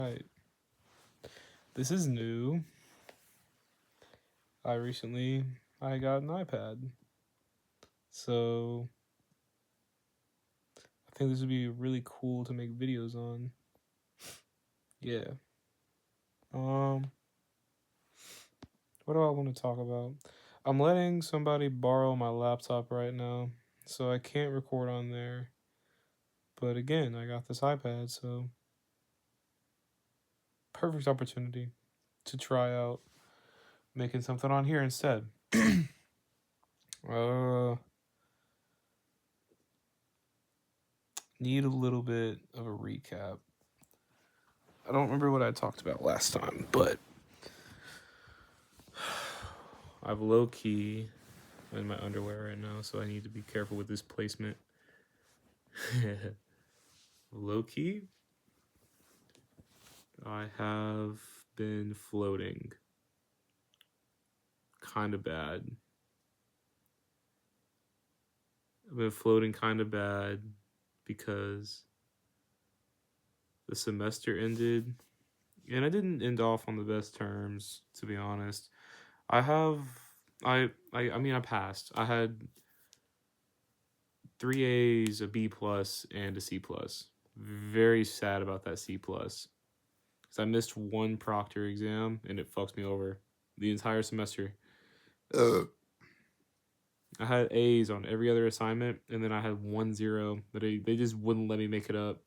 Right. This is new. I got an iPad. So I think this would be really cool to make videos on. Yeah. Um what do I want to talk about? I'm letting somebody borrow my laptop right now, so I can't record on there. But again, I got this iPad, so perfect opportunity to try out making something on here instead. uh Need a little bit of a recap. I don't remember what I talked about last time, but I've low key in my underwear right now, so I need to be careful with this placement. Low key, I have been floating kind of bad. I've been floating kind of bad because the semester ended, and I didn't end off on the best terms, to be honest. I have, I passed. I had 3 A's, a B plus, and a C plus. Very sad about that C plus. Because I missed one proctor exam and it fucks me over the entire semester. I had A's on every other assignment, and then I had 1 0 that they just wouldn't let me make it up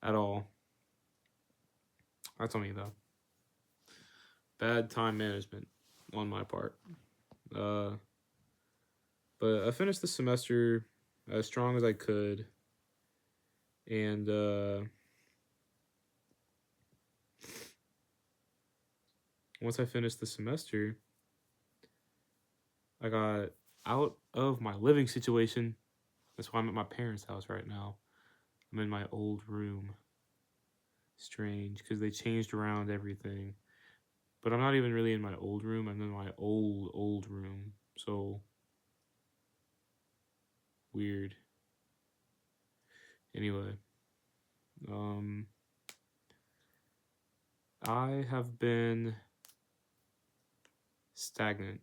at all. That's on me though. Bad time management on my part. But I finished the semester as strong as I could, and once I finished the semester, I got out of my living situation. That's why I'm at my parents' house right now. I'm in my old room. Strange, because they changed around everything. But I'm not even really in my old room. I'm in my old room. So weird. Anyway, I have been stagnant.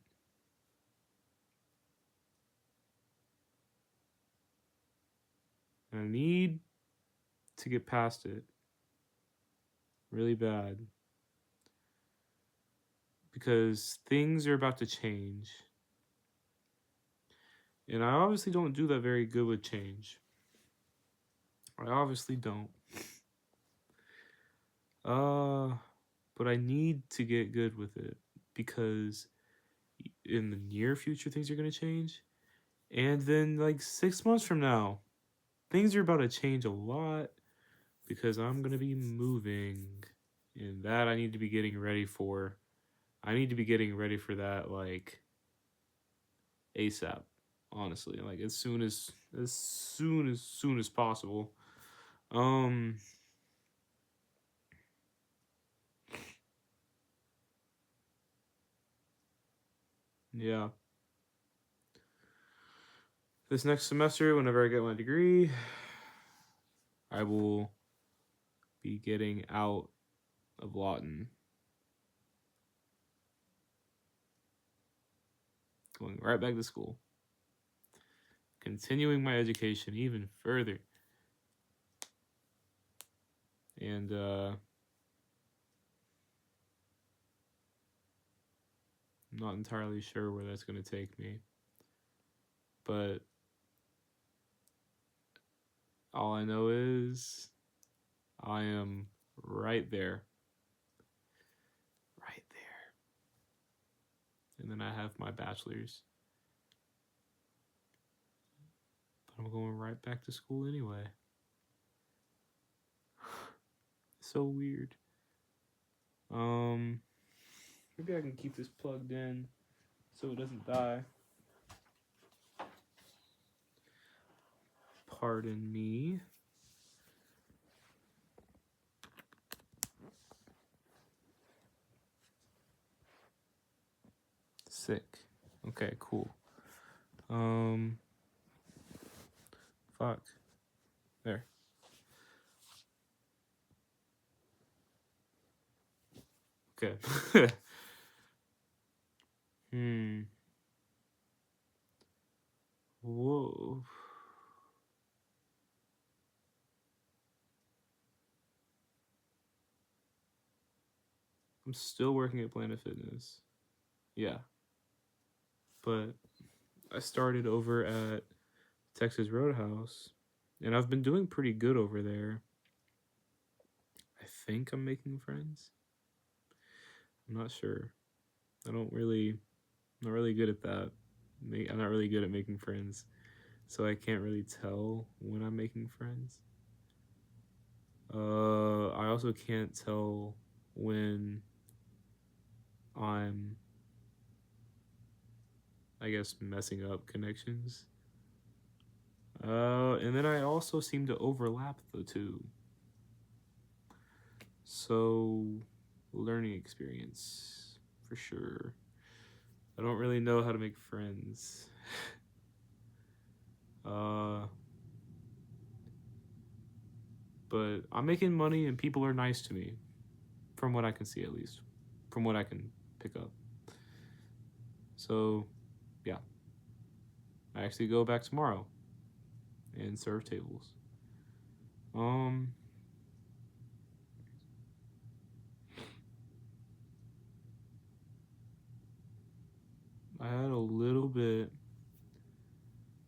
And I need to get past it really bad. Because things are about to change. And I obviously don't do that very good with change. I obviously don't. But I need to get good with it because in the near future things are going to change. And then like 6 months from now, things are about to change a lot because I'm going to be moving, and that I need to be getting ready for. I need to be getting ready for that like ASAP, honestly, like as soon as possible. Um yeah. This next semester, whenever I get my degree, I will be getting out of Lawton, going right back to school, continuing my education even further. And I'm not entirely sure where that's going to take me. But all I know is I am right there. Right there. And then I have my bachelor's. But I'm going right back to school anyway. So weird. Maybe I can keep this plugged in so it doesn't die. Pardon me. Sick. Okay, cool. Fuck. There. Okay. Hmm. Whoa. I'm still working at Planet Fitness. Yeah. But I started over at Texas Roadhouse, and I've been doing pretty good over there. I think I'm making friends. I'm not sure. I don't really, not really good at that. I'm not really good at making friends, so I can't really tell when I'm making friends. I also can't tell when I'm, I guess, messing up connections. And then I also seem to overlap the two. So, learning experience for sure. I don't really know how to make friends. uh, but I'm making money and people are nice to me, from what I can see at least, from what I can pick up. So, yeah, I actually go back tomorrow and serve tables. Um, I had a little bit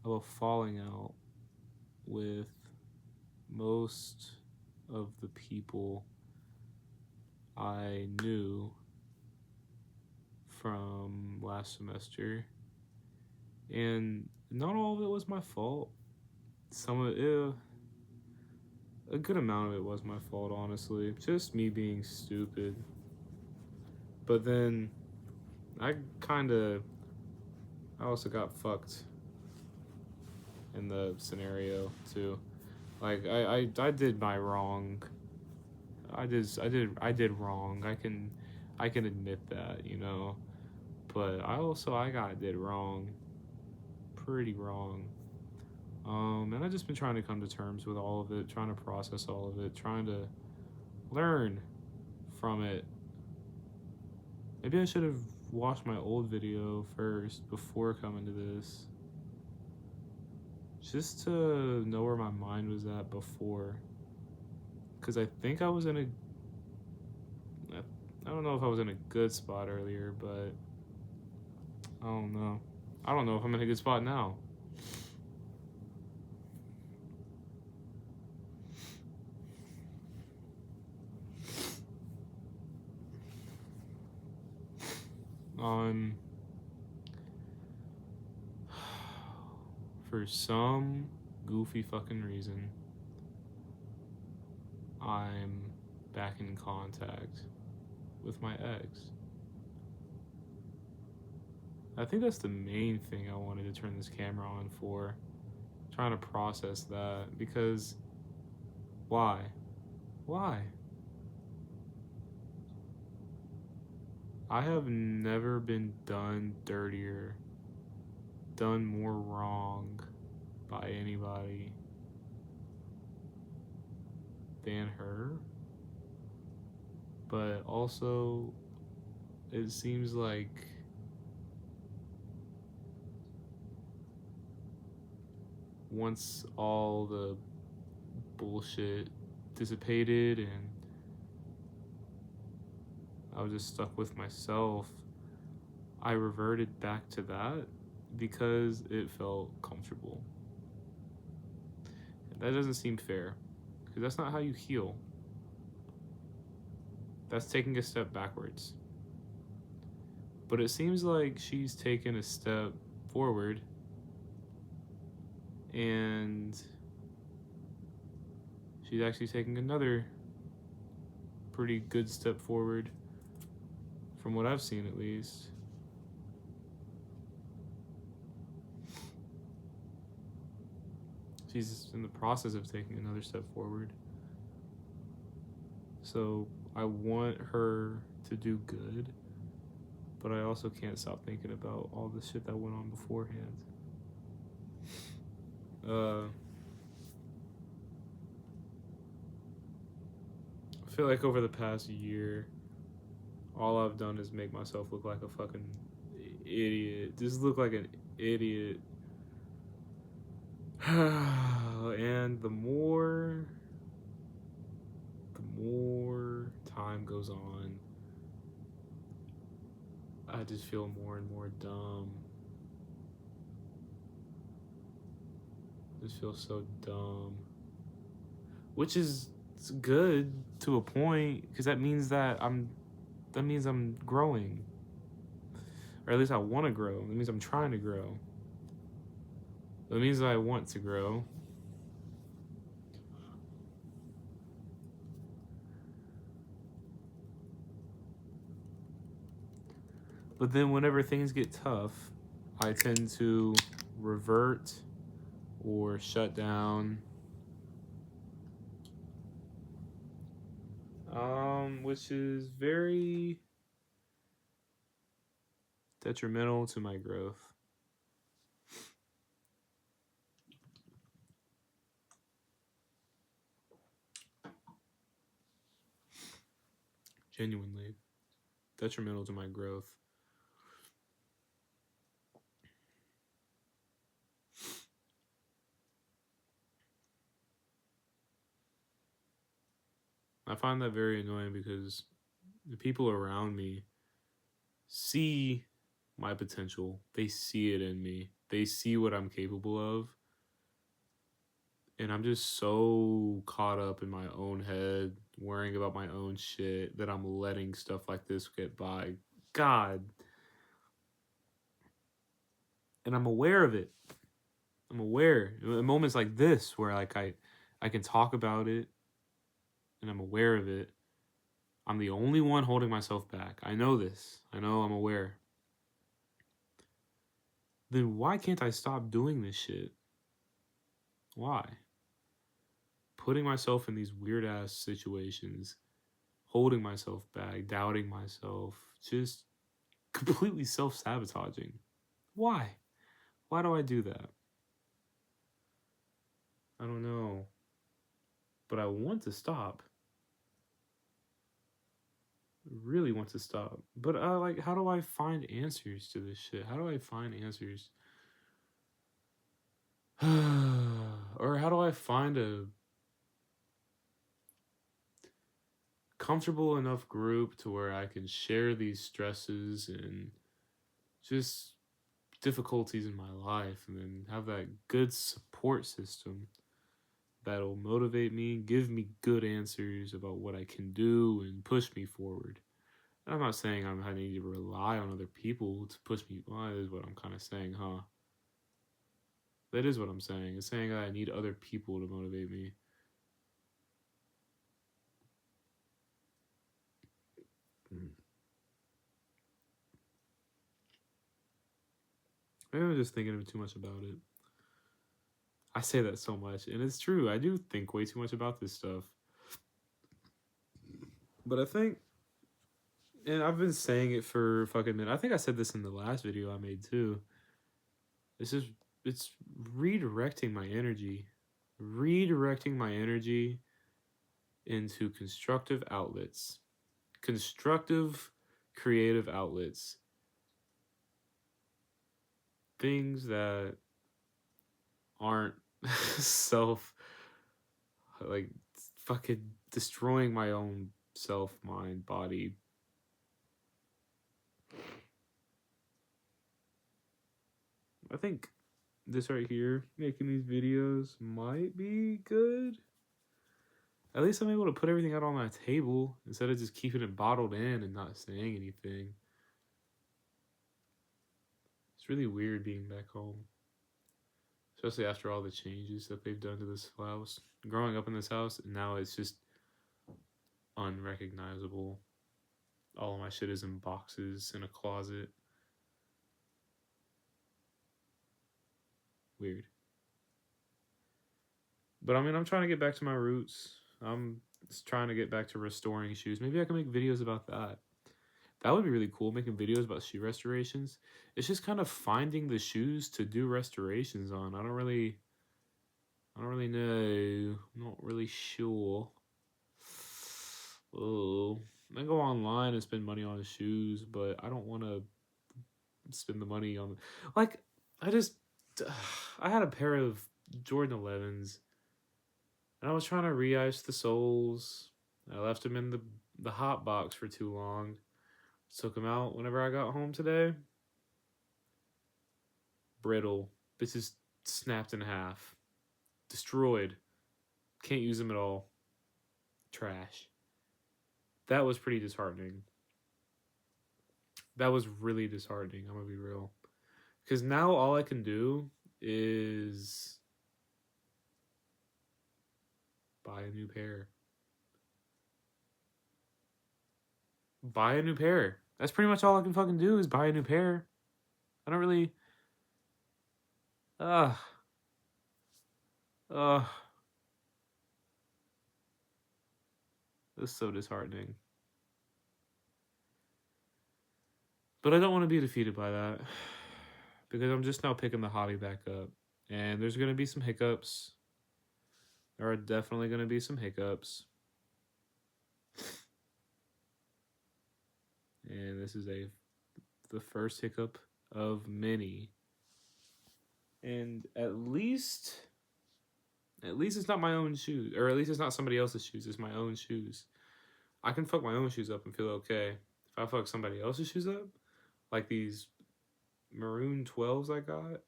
of a falling out with most of the people I knew from last semester, and not all of it was my fault. Some of it, a good amount of it was my fault, honestly. Just me being stupid. But then I I also got fucked in the scenario too. Like I did my wrong. I did wrong. I can admit that, you know. But I got did wrong, pretty wrong. And I've just been trying to come to terms with all of it, trying to process all of it, trying to learn from it. Maybe I should have watched my old video first before coming to this, just to know where my mind was at before. Because I think I was in a, I don't know if I was in a good spot earlier, but I don't know. I don't know if I'm in a good spot now. Um, for some goofy fucking reason, I'm back in contact with my ex. I think that's the main thing I wanted to turn this camera on for. Trying to process that because why? Why? I have never been done dirtier, done more wrong by anybody than her. But also, it seems like once all the bullshit dissipated and I was just stuck with myself, I reverted back to that because it felt comfortable. That doesn't seem fair because that's not how you heal. That's taking a step backwards. But it seems like she's taken a step forward and she's actually taking another pretty good step forward from what I've seen at least. She's in the process of taking another step forward. So I want her to do good, but I also can't stop thinking about all the shit that went on beforehand. I feel like over the past year, All I've done is make myself look like a fucking idiot. Just look like an idiot. And the more time goes on, I just feel more and more dumb. I just feel so dumb. Which is good to a point, because that means that I'm growing. Or at least I want to grow. That means I'm trying to grow. That means that I want to grow. But then whenever things get tough, I tend to revert or shut down. Which is very detrimental to my growth. Genuinely detrimental to my growth. I find that very annoying because the people around me see my potential. They see it in me. They see what I'm capable of. And I'm just so caught up in my own head, worrying about my own shit, that I'm letting stuff like this get by. God. And I'm aware of it. I'm aware. In moments like this where like I can talk about it and I'm aware of it. I'm the only one holding myself back. I know this. I know I'm aware. Then why can't I stop doing this shit? Why? Putting myself in these weird ass situations, holding myself back, doubting myself, just completely self sabotaging. Why? Why do I do that? I don't know. But I want to stop. I really want to stop. But like, how do I find answers to this shit? How do I find answers? Or how do I find a comfortable enough group to where I can share these stresses and just difficulties in my life, and then have that good support system that'll motivate me, give me good answers about what I can do, and push me forward. And I'm not saying I need to rely on other people to push me. Well, that is what I'm kind of saying, huh? That is what I'm saying. It's saying that I need other people to motivate me. Maybe I'm just thinking too much about it. I say that so much, and it's true. I do think way too much about this stuff. But I think, and I've been saying it for a fucking minute. I think I said this in the last video I made too. It's redirecting my energy. Redirecting my energy into constructive outlets. Constructive, creative outlets. Things that aren't self, like, fucking destroying my own self, mind, body. I think this right here, making these videos, might be good. At least I'm able to put everything out on my table instead of just keeping it bottled in and not saying anything. It's really weird being back home, especially after all the changes that they've done to this house. Growing up in this house, now it's just unrecognizable. All of my shit is in boxes in a closet. Weird. But I mean, I'm trying to get back to my roots. I'm just trying to get back to restoring shoes. Maybe I can make videos about that. That would be really cool, making videos about shoe restorations. It's just kind of finding the shoes to do restorations on. I don't really know. I'm not really sure. Oh, I go online fine to spend money on shoes, but I don't want to spend the money on like I just I had a pair of Jordan 11s and I was trying to re-ice the soles. I left them in the hot box for too long. Took them out whenever I got home today. Brittle. This is snapped in half. Destroyed. Can't use them at all. Trash. That was pretty disheartening. That was really disheartening, I'm gonna be real. Because now all I can do is buy a new pair. Buy a new pair. That's pretty much all I can fucking do is buy a new pair. I don't really. Ugh. Ugh. This is so disheartening. But I don't want to be defeated by that. Because I'm just now picking the hobby back up. And there's going to be some hiccups. There are definitely going to be some hiccups. And this is the first hiccup of many. And at least it's not my own shoes. Or at least it's not somebody else's shoes. It's my own shoes. I can fuck my own shoes up and feel okay. If I fuck somebody else's shoes up, like these maroon 12s I got,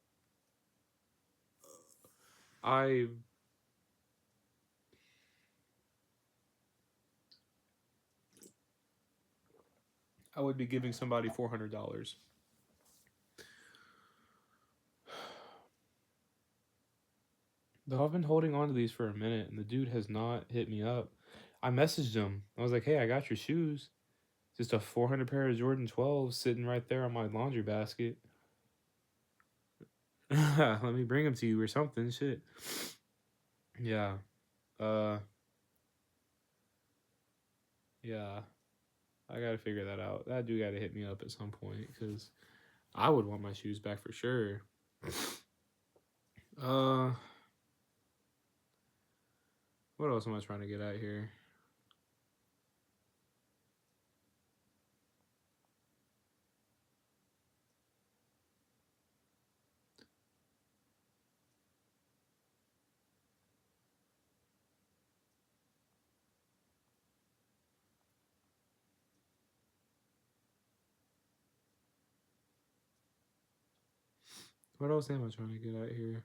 I would be giving somebody $400. Though I've been holding on to these for a minute, and the dude has not hit me up. I messaged him. I was like, "Hey, I got your shoes. Just a 400 pair of Jordan 12s sitting right there on my laundry basket. Let me bring them to you or something. Shit." Yeah. Yeah. I gotta figure that out. That dude gotta hit me up at some point because I would want my shoes back for sure. What else am I trying to get at here? What else am I trying to get at here?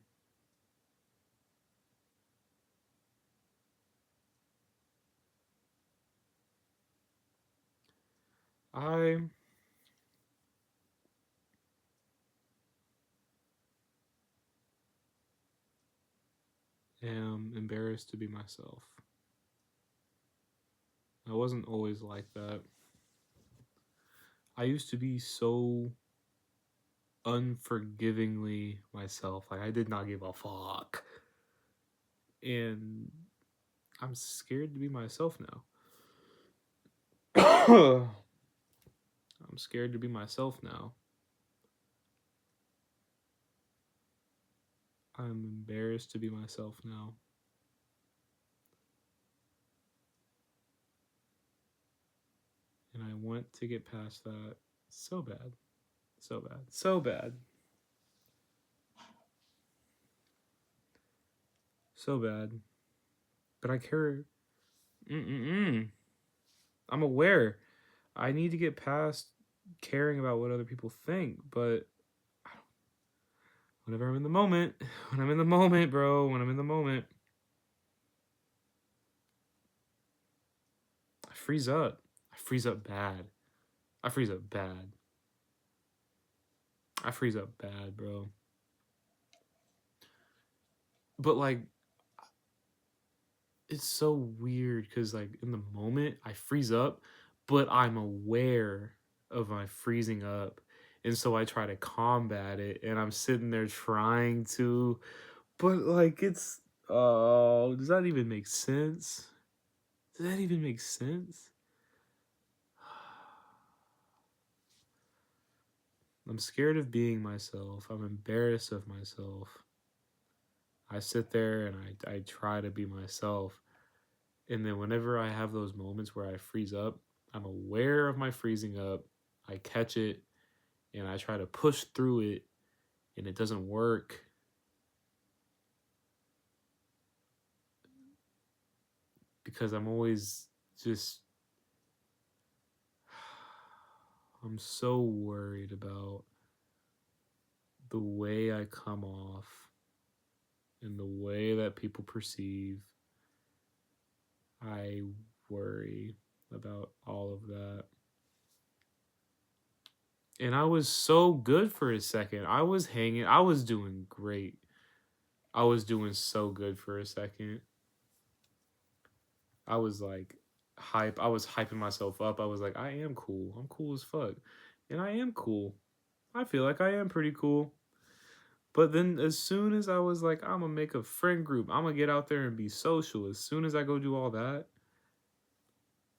I am embarrassed to be myself. I wasn't always like that. I used to be so unforgivingly myself. Like I did not give a fuck. And I'm scared to be myself now. I'm scared to be myself now. I'm embarrassed to be myself now. And I want to get past that so bad. So bad. So bad. So bad. But I care. I'm aware. I need to get past caring about what other people think, but whenever I'm in the moment, when I'm in the moment, bro, when I'm in the moment, I freeze up. I freeze up bad. I freeze up bad. I freeze up bad, bro. But like, it's so weird because like in the moment I freeze up, but I'm aware of my freezing up. And so I try to combat it and I'm sitting there trying to, but like it's oh, does that even make sense? Does that even make sense? I'm scared of being myself. I'm embarrassed of myself. I sit there and I try to be myself. And then whenever I have those moments where I freeze up, I'm aware of my freezing up. I catch it and I try to push through it and it doesn't work. Because I'm always just, I'm so worried about the way I come off and the way that people perceive. I worry about all of that. And I was so good for a second. I was hanging, I was doing great. I was doing so good for a second. I was like hype. I was hyping myself up. I was like, I am cool. I'm cool as fuck. And I am cool. I feel like I am pretty cool. But then as soon as I was like, I'm gonna make a friend group, I'm gonna get out there and be social. As soon as I go do all that,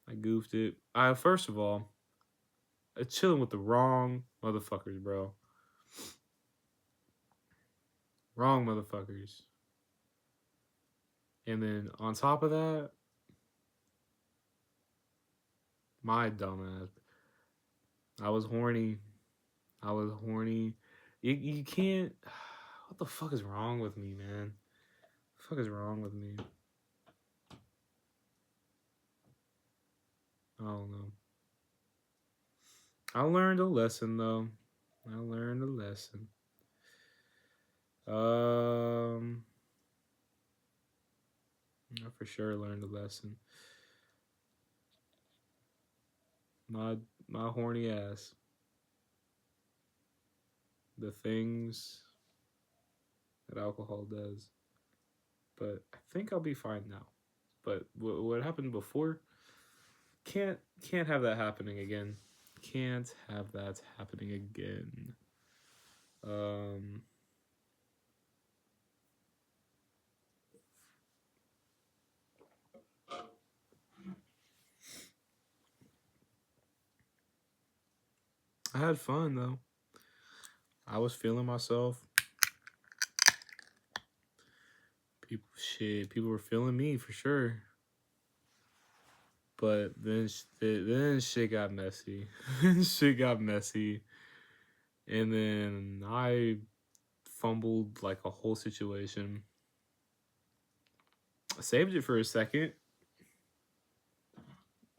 I goofed it. I first of all, chilling with the wrong motherfuckers, bro. Wrong motherfuckers. And then on top of that, my dumbass. I was horny. I was horny. You can't. What the fuck is wrong with me, man? What the fuck is wrong with me? I don't know. I learned a lesson though. I learned a lesson. I for sure learned a lesson. My horny ass. The things that alcohol does. But I think I'll be fine now. But what happened before? Can't have that happening again. Can't have that happening again. I had fun though. I was feeling myself. People were feeling me for sure. But then shit got messy. Shit got messy. And then I fumbled like a whole situation. I saved it for a second.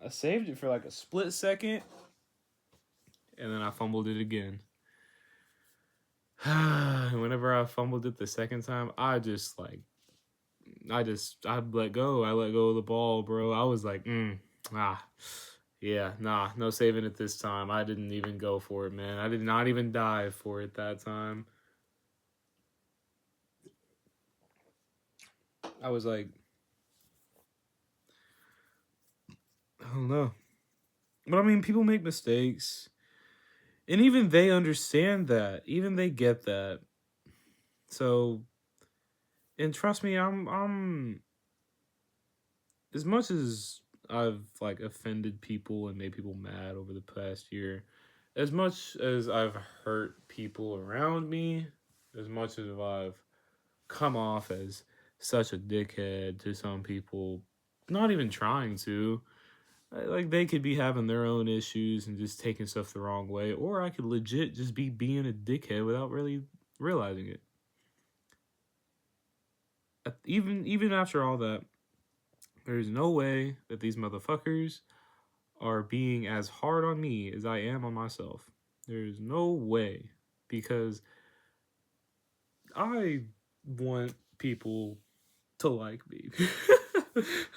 I saved it for like a split second. And then I fumbled it again. Whenever I fumbled it the second time, I let go. I let go of the ball, bro. I was like, yeah, nah, no saving it this time. I didn't even go for it, man. I did not even dive for it that time. I was like, I don't know. But I mean, people make mistakes. And even they understand that. Even they get that. So, and trust me, I'm as much as I've like offended people and made people mad over the past year, as much as I've hurt people around me, as much as I've come off as such a dickhead to some people, not even trying to, like they could be having their own issues and just taking stuff the wrong way, or I could legit just be being a dickhead without really realizing it. Even after all that, there's no way that these motherfuckers are being as hard on me as I am on myself. There's no way, because I want people to like me.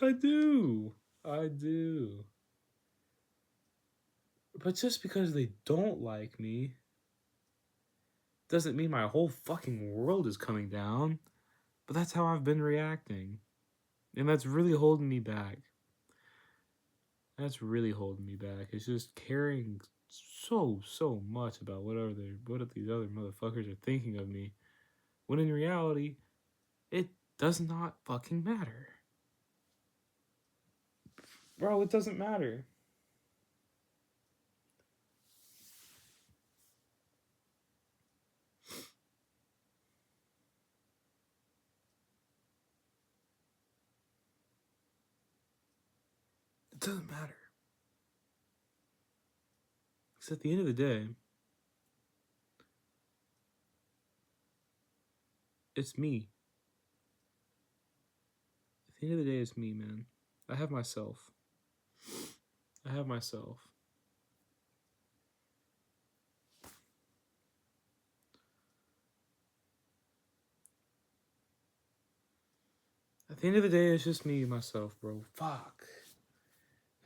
I do. I do. But just because they don't like me doesn't mean my whole fucking world is coming down. But that's how I've been reacting. And that's really holding me back. That's really holding me back. It's just caring so much about what these other motherfuckers are thinking of me. When in reality, it does not fucking matter. Bro, it doesn't matter. It doesn't matter. Because at the end of the day, it's me. At the end of the day, it's me, man. I have myself. I have myself. At the end of the day, it's just me, myself, bro. Fuck.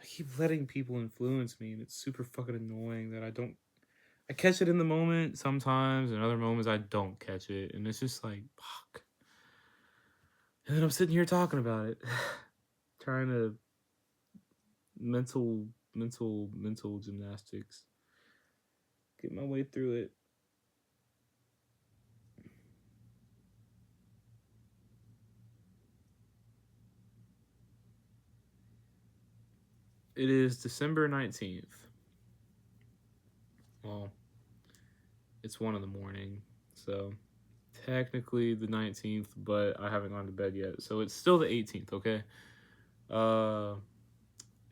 I keep letting people influence me, and it's super fucking annoying that I catch it in the moment sometimes, and other moments I don't catch it, and it's just like, fuck. And then I'm sitting here talking about it, trying to mental gymnastics, get my way through it. It is December 19th. Well, it's 1 a.m, so technically the 19th, but I haven't gone to bed yet, so it's still the 18th, okay?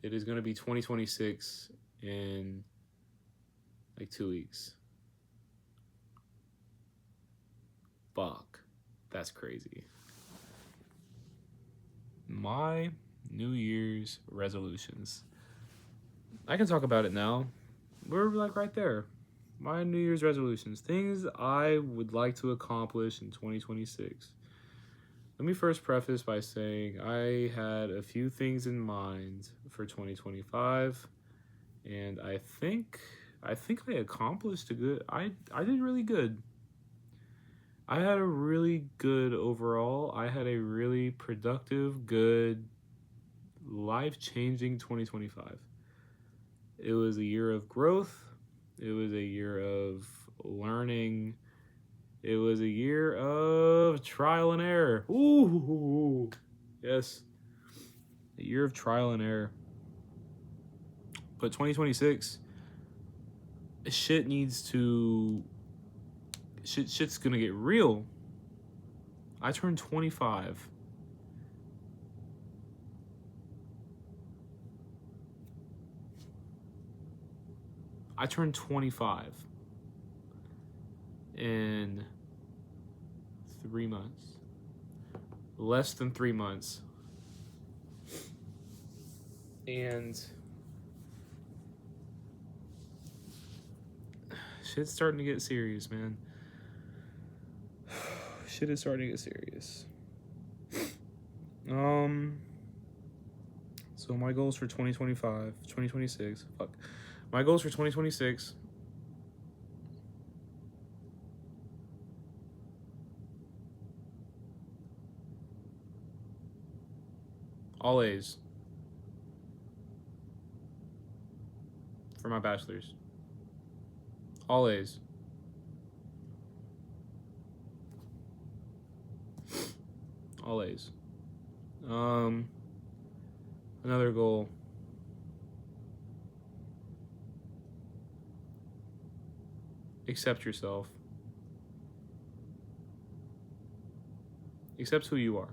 It is going to be 2026 in like 2 weeks. Fuck. That's crazy. My New Year's resolutions. I can talk about it now. We're like right there. My New Year's resolutions. Things I would like to accomplish in 2026. Let me first preface by saying I had a few things in mind for 2025, and I think I accomplished a good. I did really good. I had a really good overall. I had a really productive, good, life-changing 2025. It was a year of growth. It was a year of learning. It was a year of trial and error. Ooh, yes. A year of trial and error. But 2026, shit's gonna get real. I turned 25. I turned 25 in 3 months. Less than 3 months. And shit's starting to get serious, man. Shit is starting to get serious. So my goals for 2026. Fuck. My goals for 2026. All A's. For my bachelor's. All A's. All A's. Another goal. Accept yourself. Accept who you are.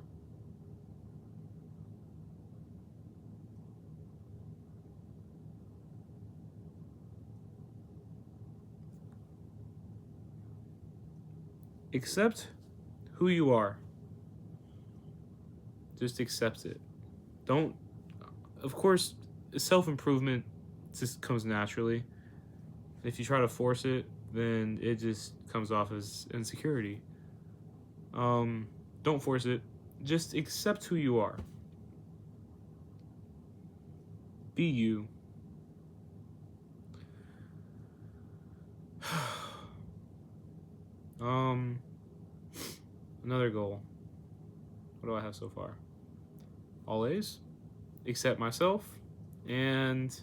Accept who you are. Just accept it. Don't, of course, self-improvement just comes naturally. If you try to force it, then it just comes off as insecurity. Don't force it. Just accept who you are. Be you. Another goal. What do I have so far? All A's. Accept myself. And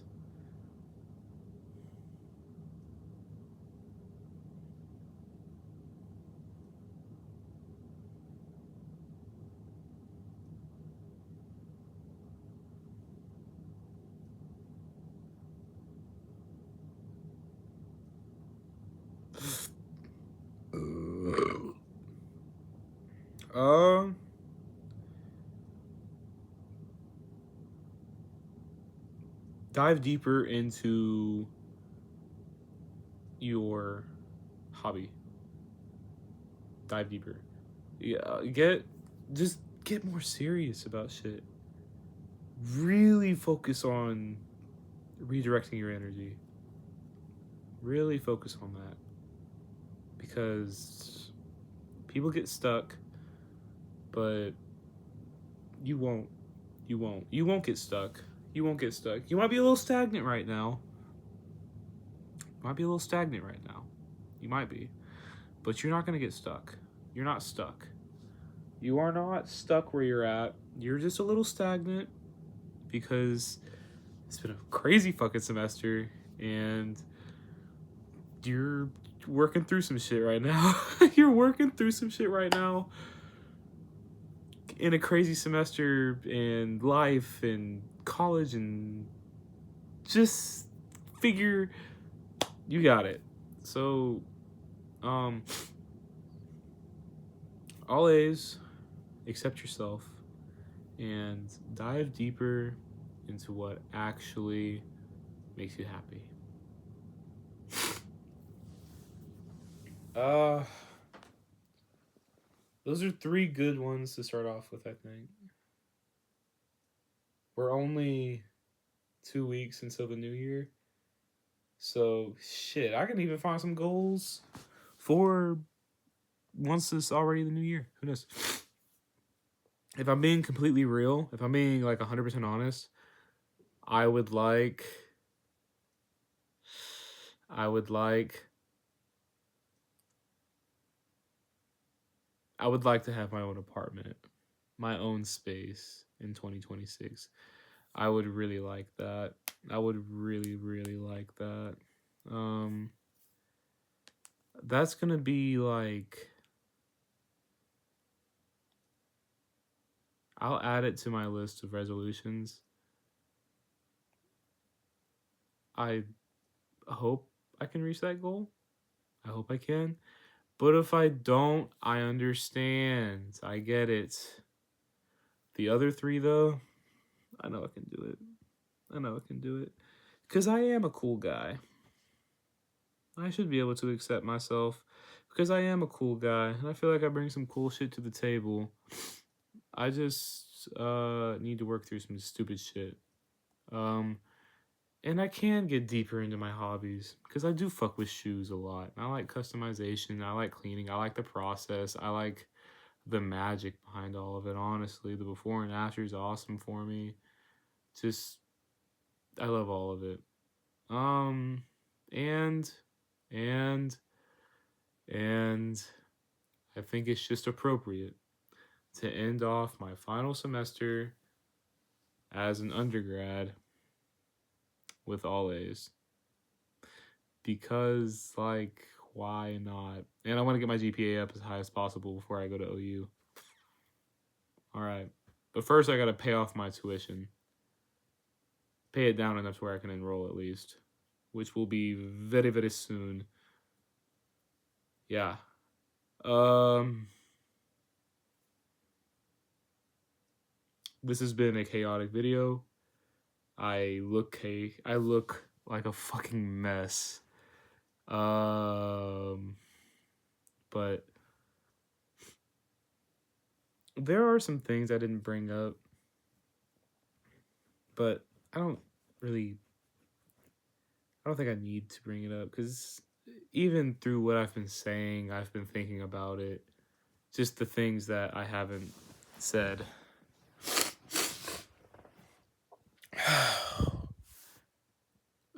dive deeper into your hobby. Dive deeper. Yeah, just get more serious about shit. Really focus on redirecting your energy. Really focus on that. Because people get stuck, but you won't. You won't. You won't get stuck. You won't get stuck. You might be a little stagnant right now. You might be. But you're not going to get stuck. You're not stuck. You are not stuck where you're at. You're just a little stagnant because it's been a crazy fucking semester and you're working through some shit right now. You're working through some shit right now in a crazy semester and life and college, and just figure you got it. So, always accept yourself and dive deeper into what actually makes you happy. Those are 3 good ones to start off with, I think. We're only 2 weeks until the new year. So, shit, I can even find some goals for once it's already the new year. Who knows? If I'm being completely real, if I'm being like 100% honest, I would like I would like to have my own apartment, my own space in 2026. I would really like that. I would really, really like that. That's gonna be like, I'll add it to my list of resolutions. I hope I can reach that goal. I hope I can. But if I don't, I understand. I get it. The other 3, though, I know I can do it. Because I am a cool guy. I should be able to accept myself because I am a cool guy. And I feel like I bring some cool shit to the table. I just need to work through some stupid shit. And I can get deeper into my hobbies because I do fuck with shoes a lot. I like customization. I like cleaning. I like the process. I like the magic behind all of it, honestly. The before and after is awesome for me. Just, I love all of it. And I think it's just appropriate to end off my final semester as an undergrad with all A's. Because, like, why not? And I want to get my GPA up as high as possible before I go to OU. All right. But first, I got to pay off my tuition. Pay it down enough to where I can enroll at least, which will be very, very soon. Yeah. This has been a chaotic video. I look like a fucking mess. But there are some things I didn't bring up, but I don't think I need to bring it up because even through what I've been saying, I've been thinking about it. Just the things that I haven't said.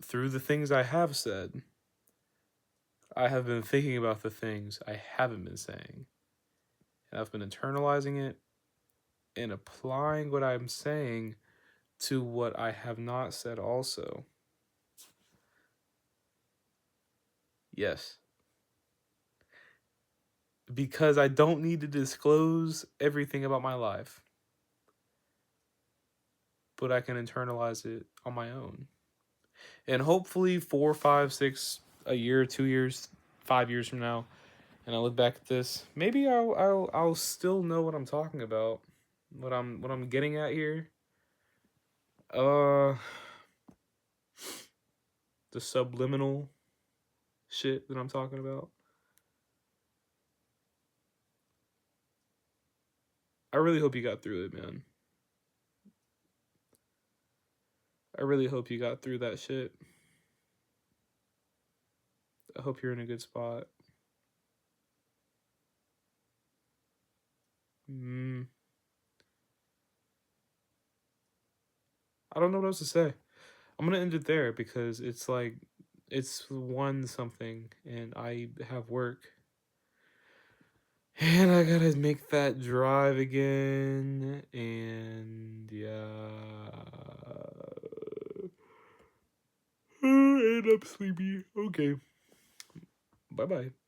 Through the things I have said, I have been thinking about the things I haven't been saying. And I've been internalizing it and applying what I'm saying to what I have not said also. Yes. Because I don't need to disclose everything about my life. But I can internalize it on my own. And hopefully 4, 5, 6, a year, 2 years, 5 years from now, and I look back at this, maybe I'll still know what I'm talking about. What I'm getting at here. The subliminal shit that I'm talking about. I really hope you got through it, man. I really hope you got through that shit. I hope you're in a good spot. I don't know what else to say. I'm gonna end it there because it's like it's 1 something and I have work. And I gotta make that drive again. And yeah. And I'm sleepy. Okay. Bye bye.